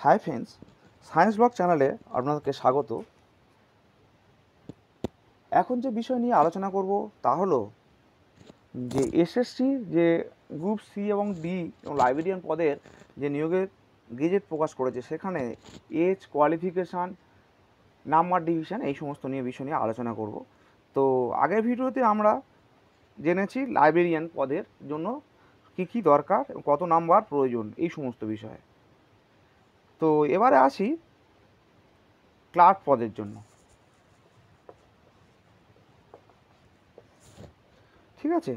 Hi friends, science blog চ্যানেলে আপনাদেরকে স্বাগত। এখন যে বিষয় নিয়ে আলোচনা করব তা হলো যে এসএসসি যে গ্রুপ সি এবং ডি এবং লাইব্রেরিয়ান পদের যে নিয়োগের গেজেট প্রকাশ করেছে, সেখানে এজ, কোয়ালিফিকেশান, নাম্বার ডিভিশন এই সমস্ত বিষয় নিয়ে আলোচনা করব। তো আগের ভিডিওতে আমরা জেনেছি লাইব্রেরিয়ান পদের জন্য কী কী দরকার, কত নাম্বার প্রয়োজন, এই সমস্ত বিষয়ে। তো এবারে আসি ক্লার্ক পদের জন্য। ঠিক আছে,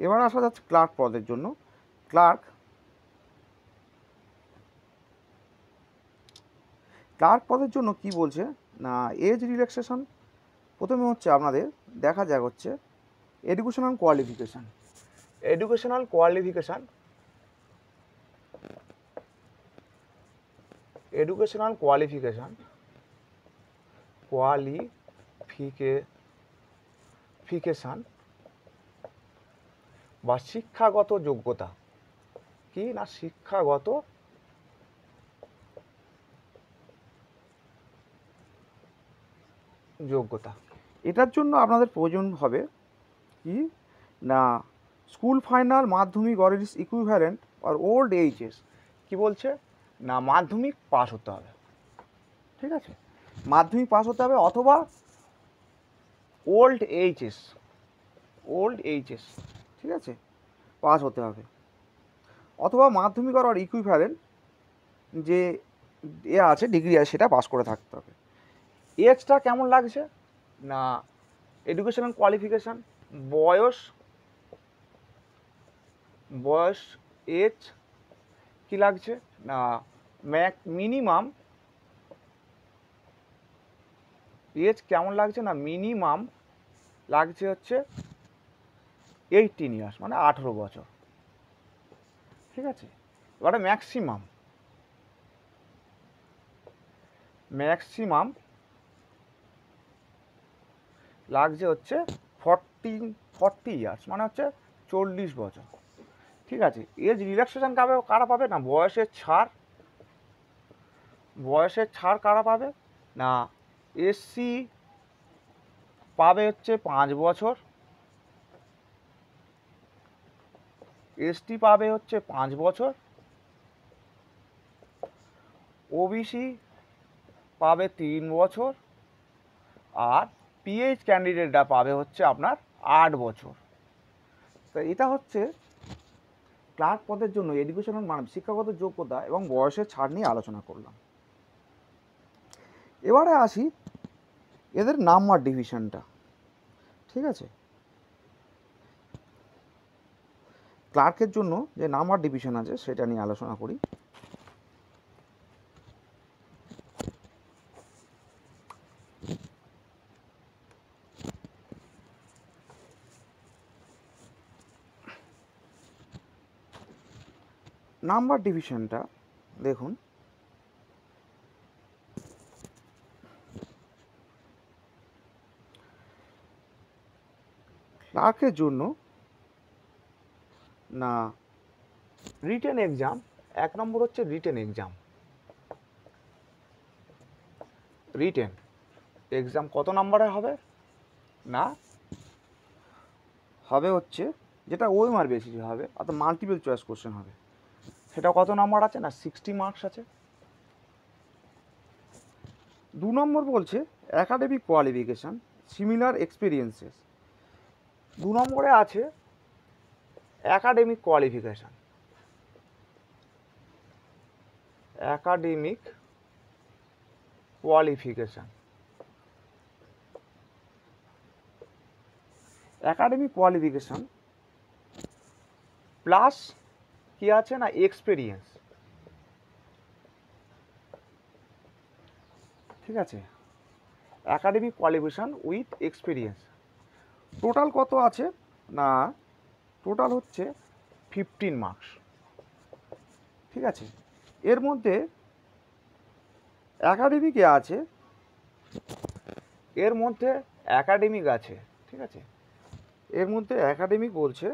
এবার আসা যাচ্ছে ক্লার্ক পদের জন্য। ক্লার্ক পদের জন্য কি বলছে না, এজ রিল্যাক্সেশন প্রথমে হচ্ছে আপনাদের দেখা যাক হচ্ছে এডুকেশনাল কোয়ালিফিকেশান। এডুকেশনাল কোয়ালিফিকেশান বা শিক্ষাগত যোগ্যতা। কি না, শিক্ষাগত যোগ্যতা। এটার জন্য আপনাদের প্রয়োজন হবে কি না, school final, Madhyamik or its equivalent আর ওল্ড এইচএস। কি বলছে না, মাধ্যমিক পাস হতে হবে। ঠিক আছে, মাধ্যমিক পাস হতে হবে অথবা ওল্ড এইচএস, ঠিক আছে, পাস হতে হবে, অথবা মাধ্যমিক আর ইকুইভ্যালেন্ট যে আছে ডিগ্রি আছে সেটা পাস করে থাকতে হবে। এজটা কেমন লাগছে না, এডুকেশনাল কোয়ালিফিকেশান, বয়স এজ কি লাগছে না, মিনিমাম এজ কেমন লাগছে না, মিনিমাম লাগছে হচ্ছে 18 ইয়ার্স, মানে 18 বছর। ঠিক আছে, এবারে ম্যাক্সিমাম লাগছে হচ্ছে 40 ইয়ার্স, মানে হচ্ছে 40 বছর। ঠিক আছে, এজ রিল্যাক্সেশন কারা পাবে না, বয়সের ছাড় কারা পাবে না, এসসি পাবে হচ্ছে 5 বছর, এসটি পাবে হচ্ছে 5 বছর, ওবিসি পাবে 3 বছর, আর পিএইচ ক্যান্ডিডেটরা পাবে হচ্ছে আপনার 8 বছর। তো এটা হচ্ছে ক্লার্ক পদের জন্য এডুকেশনাল মানে শিক্ষাগত যোগ্যতা এবং বয়সের ছাড় নিয়ে আলোচনা করলাম। এবারে আসি এদের নাম্বার ডিভিশনটা। ঠিক আছে, ক্লার্কের জন্য যে নাম্বার ডিভিশন আছে সেটা নিয়ে আলোচনা করি। নাম্বার ডিভিশনটা দেখুন, ক্লার্কের জন্য না রিটেন এক্সাম, 1 নম্বর হচ্ছে রিটেন এক্সাম। রিটেন এক্সাম কত নম্বরে হবে না, হবে হচ্ছে যেটা ওএমআর বেসিসে হবে, অর্থাৎ মাল্টিপল চয়েস কোশ্চেন হবে। সেটা কত নম্বর আছে না, 60 মার্কস আছে। 2 নম্বর বলছে অ্যাকাডেমিক কোয়ালিফিকেশান, সিমিলার এক্সপিরিয়েন্সেস। 2 নম্বরে আছে অ্যাকাডেমিক কোয়ালিফিকেশান, প্লাস কি আছে না, এক্সপিরিয়েন্স। ঠিক আছে, academic qualification with experience. Total কত আছে না, টোটাল হচ্ছে 15 মার্কস। ঠিক আছে, এর মধ্যে অ্যাকাডেমিক আছে, ঠিক আছে, এর মধ্যে অ্যাকাডেমিক বলছে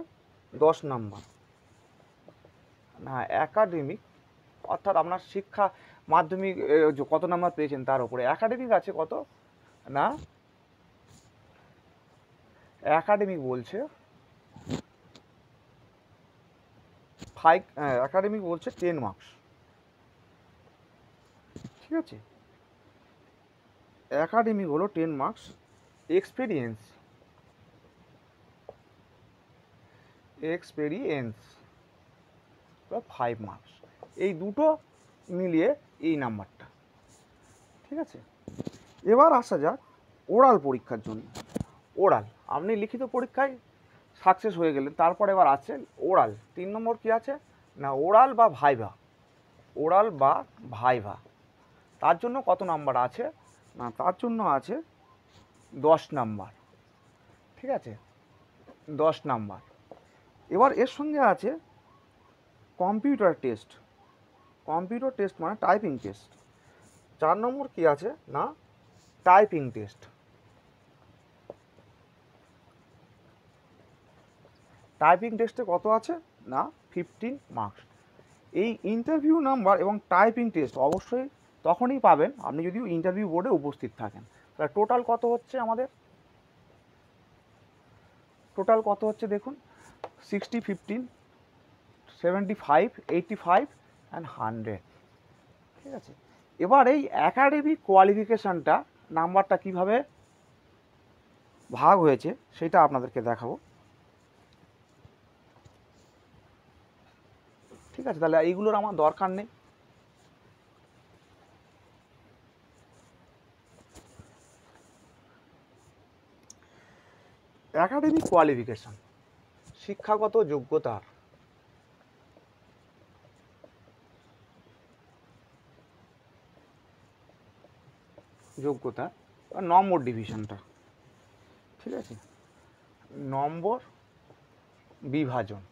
10 নাম্বার না, অ্যাকাডেমিক অর্থাৎ আপনার শিক্ষা মাধ্যমিক কত নাম্বার পেয়েছেন তার উপরে। একাডেমিক আছে কত না, একাডেমিক বলছে একাডেমিক বলছে 10 মার্কস। ঠিক আছে, একাডেমিক হলো 10 মার্কস। এক্সপেরিয়েন্স বা 5 মার্কস, এই দুটো মিলিয়ে এই নাম্বারটা। ঠিক আছে, এবার আসা যাক ওরাল পরীক্ষার জন্য। ওরাল, আপনি লিখিত পরীক্ষায় সাকসেস হয়ে গেলেন, তারপর এবার আছে ওরাল। 3 নম্বর কি আছে না, ওরাল বা ভাইভা। ওরাল বা ভাইভা, তার জন্য কত নাম্বার আছে না, তার জন্য আছে 10 নাম্বার। ঠিক আছে, 10 নাম্বার। এবার এর সঙ্গে আছে কম্পিউটার টেস্ট। কম্পিউটার টেস্ট মানে টাইপিং টেস্ট। 4 নম্বর কি আছে না, টাইপিং টেস্ট। টাইপিং টেস্টে কত আছে না, 15 মার্কস। এই ইন্টারভিউ নাম্বার এবং টাইপিং টেস্ট অবশ্যই তখনই পাবেন আপনি যদি ইন্টারভিউ বোর্ডে উপস্থিত থাকেন। তাহলে টোটাল কত হচ্ছে আমাদের, টোটাল কত হচ্ছে দেখুন, 60, 15, 75, 85 অ্যান্ড 100। ঠিক আছে, এবার এই একাডেমিক কোয়ালিফিকেশানটা নাম্বারটা কিভাবে ভাগ হয়েছে সেটা আপনাদেরকে দেখাবো। ঠিক আছে, তাহলে এইগুলোর আমার দরকার নেই। একাডেমিক কোয়ালিফিকেশান, শিক্ষাগত যোগ্যতার বা নম্বর ডিভিশনটা। ঠিক আছে, নম্বর বিভাজন।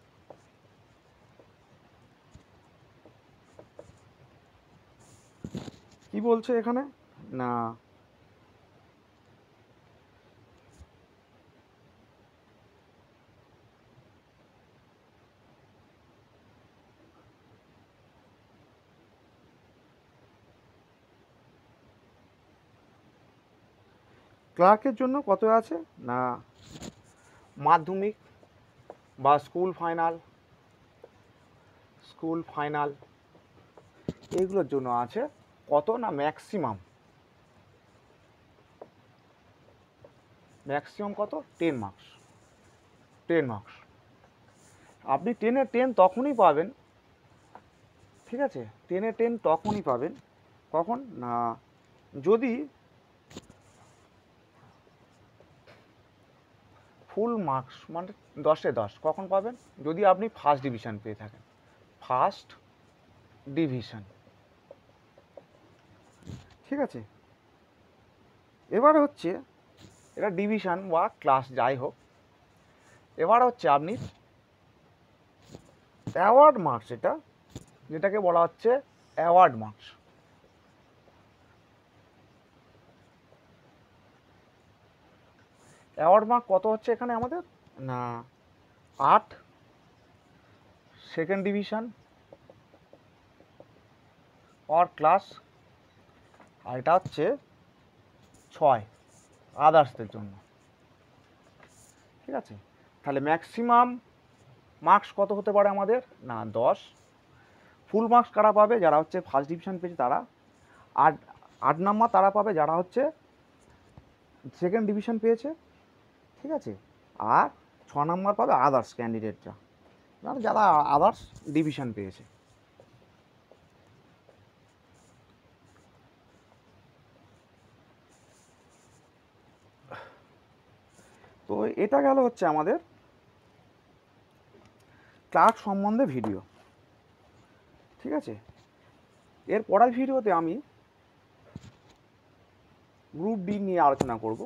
কি বলছে এখানে না, ক্লার্কের জন্য কত আছে না, মাধ্যমিক বা স্কুল ফাইনাল এইগুলোর জন্য আছে কত না, ম্যাক্সিমাম কত, 10 মার্কস। 10 মার্কস আপনি 10-এ 10 তখনই পাবেন। ঠিক আছে, 10-এ 10 তখনই পাবেন কখন না, যদি ফুল মার্কস মানে 10-এ 10 কখন পাবেন, যদি আপনি ফার্স্ট ডিভিশন পেয়ে থাকেন। First division. ঠিক আছে, এবার হচ্ছে এটা ডিভিশন বা ক্লাস যাই হোক। এবার হচ্ছে আপনি অ্যাওয়ার্ড মার্কস, এটা যেটাকে বলা হচ্ছে অ্যাওয়ার্ড মার্কস। অ্যাওয়ার্ড মার্ক কত হচ্ছে এখানে আমাদের না, 8 সেকেন্ড ডিভিশন অর ক্লাস, আর এটা হচ্ছে 6 আদার্সদের জন্য। ঠিক আছে, তাহলে ম্যাক্সিমাম মার্কস কত হতে পারে আমাদের না, 10। ফুল মার্কস কারা পাবে, যারা হচ্ছে ফার্স্ট ডিভিশন পেয়েছে তারা। 8 নাম্বার তারা পাবে যারা হচ্ছে সেকেন্ড ডিভিশন পেয়েছে। ঠিক আছে, আর 6 নাম্বার পাবে আদার্স ক্যান্ডিডেটরা, মানে যারা আদার্স ডিভিশন পেয়েছে। তো এটা গেল হচ্ছে আমাদের ক্লার্ক সম্বন্ধে ভিডিও। ঠিক আছে, এর পরের ভিডিওতে আমি গ্রুপ ডি নিয়ে আলোচনা করব।